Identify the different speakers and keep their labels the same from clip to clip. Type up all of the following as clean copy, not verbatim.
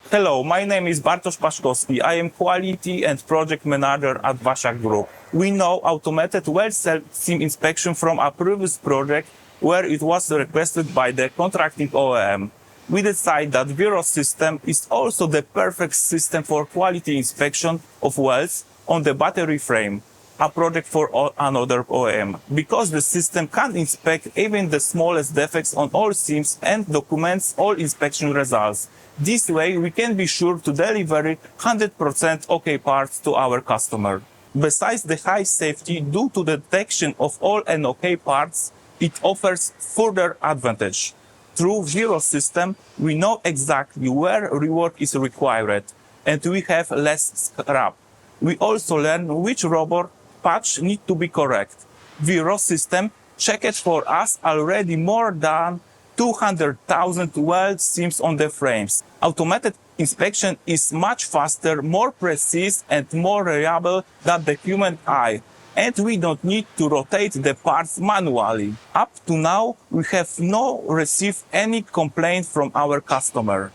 Speaker 1: Hello, my name is Bartosz Paszkowski. I am Quality and Project Manager at Waszak Group. We know automated well SIM inspection from a previous project where it was requested by the contracting OEM. We decided that Vero system is also the perfect system for quality inspection of wells on the battery frame, a project for another OEM, because the system can inspect even the smallest defects on all SIMs and documents all inspection results. This way, we can be sure to deliver 100% OK parts to our customer. Besides the high safety due to the detection of all OK parts, it offers further advantage. Through Vero system, we know exactly where rework is required, and we have less scrap. We also learn which rubber patch need to be correct. Vero system checked for us already more than 200,000 weld SIMs on the frames. Automated inspection is much faster, more precise and more reliable than the human eye, and we don't need to rotate the parts manually. Up to now, we have not received any complaint from our customer.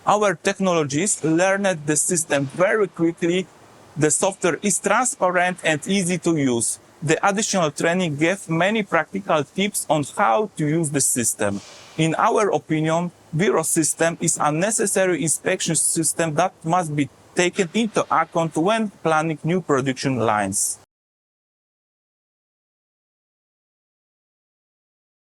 Speaker 1: Our technologists learned the system very quickly. The software is transparent and easy to use. The additional training gave many practical tips on how to use the system. In our opinion, Vero system is a necessary inspection system that must be taken into account when planning new production lines.